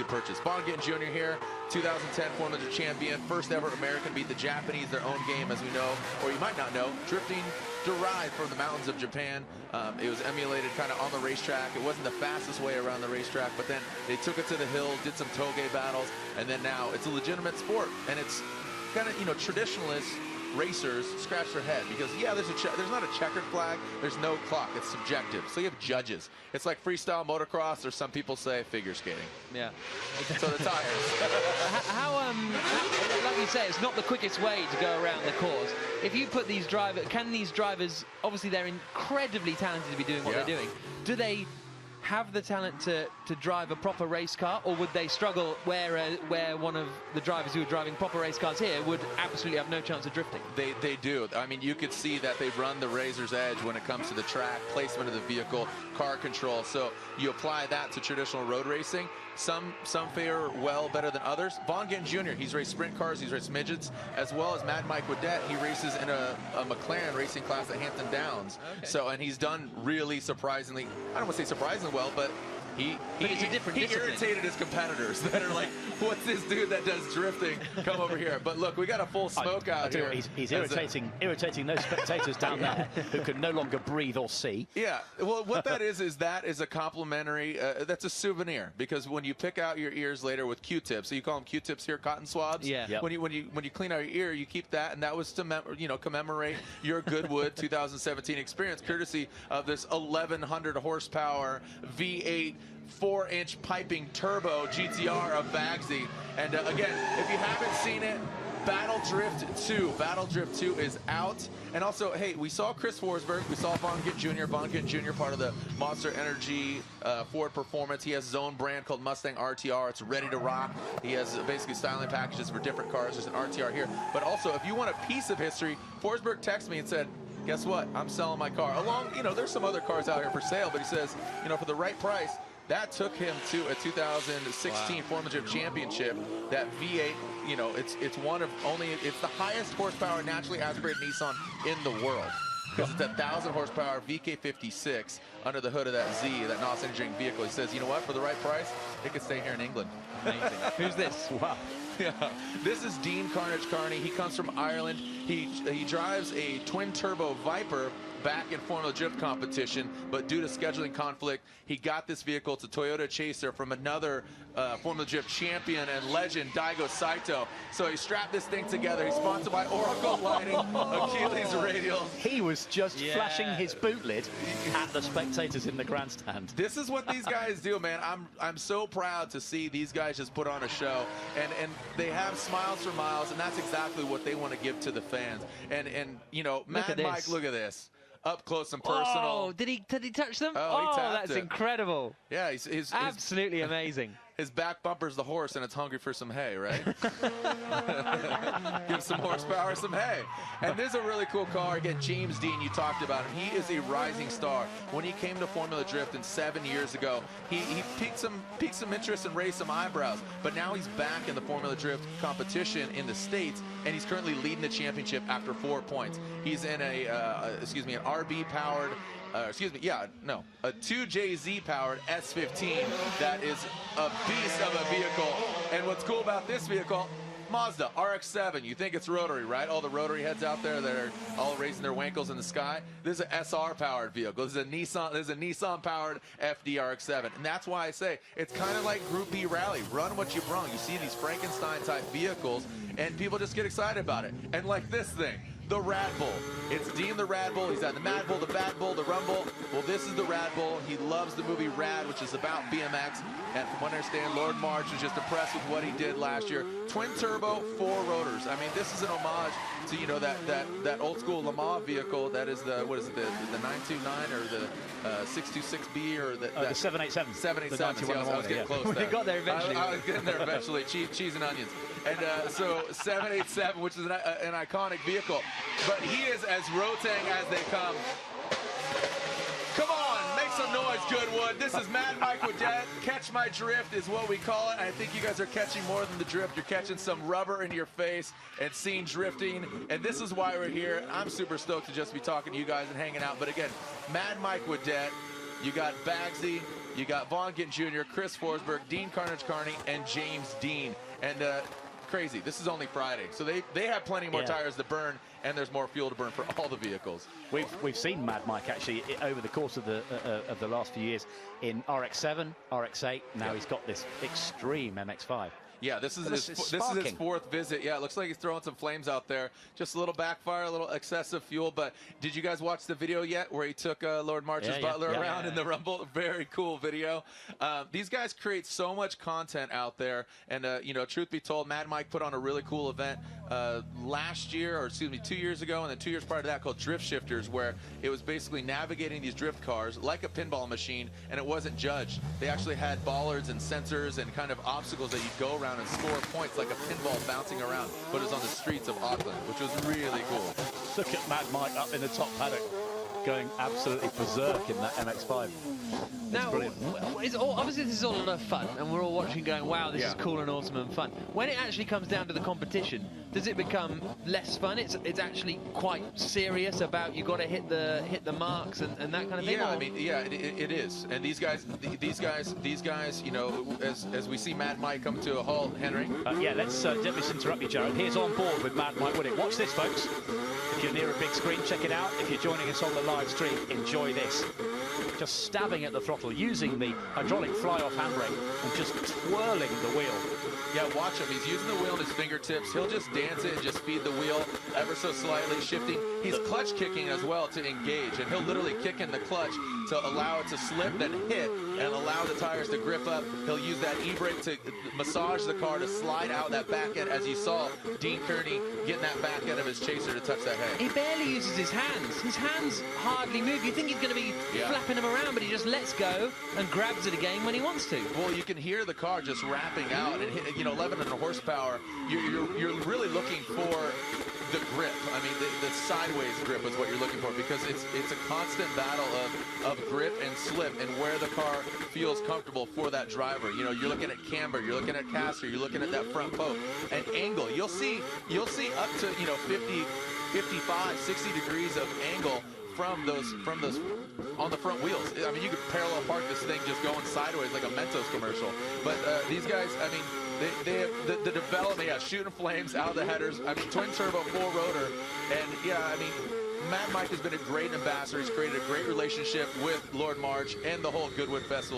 purchase. Vaughn Gittin Jr. here, 2010 Formula champion, first ever American beat the Japanese, their own game, as we know, or you might not know. Drifting derived from the mountains of Japan. It was emulated kind of on the racetrack. It wasn't the fastest way around the racetrack, but then they took it to the hill, did some toge battles, and then now it's a legitimate sport. And it's kind of, you know, traditionalists, racers scratch their head because, yeah, there's not a checkered flag, there's no clock, it's subjective. So you have judges. It's like freestyle motocross, or some people say figure skating. Yeah. So the tires. Like you say, it's not the quickest way to go around the course. If you put these drivers, can these drivers, obviously they're incredibly talented to be doing what they're doing. Do they have the talent to drive a proper race car, or would they struggle where one of the drivers who are driving proper race cars here would absolutely have no chance of drifting? They do. I mean, you could see that they run the razor's edge when it comes to the track, placement of the vehicle, car control. So you apply that to traditional road racing. Some fare well better than others. Vaughn Gittin Jr., he's raced sprint cars, he's raced midgets, as well as Mike Whiddett. He races in a McLaren racing class at Hampton Downs. Okay. So, and he's done really surprisingly, I don't want to say surprisingly well, but he irritated his competitors that are like, what's this dude that does drifting? Come over here. But look, we got a full smoke out here. He's irritating those spectators down there who can no longer breathe or see. Yeah, well, what that is a complimentary, that's a souvenir, because when you pick out your ears later with Q-tips, so you call them Q-tips here, cotton swabs. Yeah. Yep. When you clean out your ear, you keep that, and that was to commemorate your Goodwood 2017 experience, courtesy of this 1,100 horsepower V8 4-inch piping turbo GTR of Baggsy. And again, if you haven't seen it, Battle Drift 2 is out. And also, hey, we saw Chris Forsberg, we saw Vaughn Gittin Jr., part of the Monster Energy Ford Performance. He has his own brand called Mustang RTR. It's ready to rock. He has basically styling packages for different cars. There's an RTR here. But also, if you want a piece of history, Forsberg texted me and said, guess what? I'm selling my car. Along, there's some other cars out here for sale, but he says, for the right price. That took him to a 2016 Formula Drift Championship. That V8, it's the highest horsepower naturally aspirated Nissan in the world. Because it's 1,000 horsepower VK56 under the hood of that Z, that NOS engineering vehicle. He says, you know what, for the right price, it could stay here in England. Amazing. Who's this? Wow. Yeah. This is Deane Karnage. He comes from Ireland. He drives a twin-turbo Viper back in Formula Drift competition, but due to scheduling conflict, he got this vehicle to Toyota Chaser from another Formula Drift champion and legend, Daigo Saito. So he strapped this thing together. He's sponsored by Oracle Lighting, Achilles Radial. He was just flashing his boot lid at the spectators in the grandstand. This is what these guys do, man. I'm so proud to see these guys just put on a show, and they have smiles for miles, and that's exactly what they want to give to the fans. And Mad Mike, look at this. Up close and personal. Oh, did he touch them? Oh, that's incredible. Yeah, he's absolutely amazing. His back bumper's the horse, and it's hungry for some hay, right? Give some horsepower, some hay. And this is a really cool car. Again, James Deane, you talked about him. He is a rising star. When he came to Formula Drift 7 years ago, he piqued some interest and raised some eyebrows. But now he's back in the Formula Drift competition in the States, and he's currently leading the championship after 4 points. He's in an RB-powered, a 2JZ powered S15 that is a beast of a vehicle. And what's cool about this vehicle, Mazda RX-7, you think it's rotary, right? All the rotary heads out there that are all raising their wankles in the sky. This is an SR powered vehicle. This is a Nissan powered FD RX-7. And that's why I say it's kind of like Group B Rally. Run what you brung. You see these Frankenstein type vehicles and people just get excited about it. And like this thing, the Radbul. It's Deane the Radbul. He's had the Mad Bull, the Bad Bull, the Rumble. Well, this is the Radbul. He loves the movie Rad, which is about BMX. And from what I understand, Lord March was just impressed with what he did last year. Twin turbo, 4 rotors. I mean, this is an homage to that old school Le Mans vehicle. That is the 929 or the 626B or the 787. 787. I was getting close. We got there eventually. I was getting there eventually. Cheese and onions. And so 787, which is an iconic vehicle. But he is as rotang as they come. Come on, make some noise, Goodwood. This is Mad Mike Whiddett. Catch my drift is what we call it. I think you guys are catching more than the drift. You're catching some rubber in your face and seeing drifting. And this is why we're here. I'm super stoked to just be talking to you guys and hanging out. But again, Mad Mike Whiddett, you got Baggsy, You got Vaughn Gittin Jr., Chris Forsberg, Deane Karnage, and James Deane. And crazy. This is only Friday, so they have plenty more tires to burn, and there's more fuel to burn for all the vehicles. We've seen Mad Mike actually over the course of the last few years in RX-7, RX-8. Now he's got this extreme MX-5. Yeah, this is his fourth visit. Yeah, it looks like he's throwing some flames out there. Just a little backfire, a little excessive fuel. But did you guys watch the video yet where he took Lord March's butler around in the Rumble? Very cool video. These guys create so much content out there. And, you know, truth be told, Mad Mike put on a really cool event last year, or excuse me, 2 years ago, and then 2 years prior to that, called Drift Shifters, where it was basically navigating these drift cars like a pinball machine, and it wasn't judged. They actually had bollards and sensors and kind of obstacles that you go around and score points like a pinball bouncing around, but it was on the streets of Auckland, which was really cool. Look at Mad Mike up in the top paddock, going absolutely berserk in that MX-5. Now, obviously this is all a lot of fun, and we're all watching going, wow, this is cool and awesome and fun. When it actually comes down to the competition, does it become less fun? It's actually quite serious about you got to hit the marks and that kind of thing? Yeah, I mean, yeah, it is. And these guys, you know, as we see Mad Mike come to a halt, Henry. Yeah, let's just interrupt you, Jared. Here's On Board with Mad Mike Whiddett. Watch this, folks. If you're near a big screen, check it out. If you're joining us on the live stream, enjoy this. Just stabbing at the throttle, using the hydraulic fly-off handbrake and just twirling the wheel. Yeah, watch him. He's using the wheel in his fingertips. He'll just dance it and just feed the wheel ever so slightly, shifting. He's clutch kicking as well to engage, and he'll literally kick in the clutch to allow it to slip, then hit, and allow the tires to grip up. He'll use that e-brake to massage the car to slide out that back end, as you saw Deane Kearney getting that back end of his chaser to touch that head. He barely uses his hands. His hands hardly move. You think he's going to be flapping them around, but he just lets go and grabs it again when he wants to. Well, you can hear the car just wrapping out, and you know, 1100 horsepower. You're really looking for the grip. I mean, the sideways grip is what you're looking for, because it's a constant battle of grip and slip and where the car feels comfortable for that driver. You know, you're looking at camber, you're looking at caster, you're looking at that front poke and angle. You'll see up to, you know, 50, 55, 60 degrees of angle from those on the front wheels. I mean, you could parallel park this thing just going sideways like a Mentos commercial. But these guys, I mean, they have the development, shooting flames out of the headers. I mean, twin turbo, full rotor, and I mean, Mad Mike has been a great ambassador. He's created a great relationship with Lord March and the whole Goodwood Festival.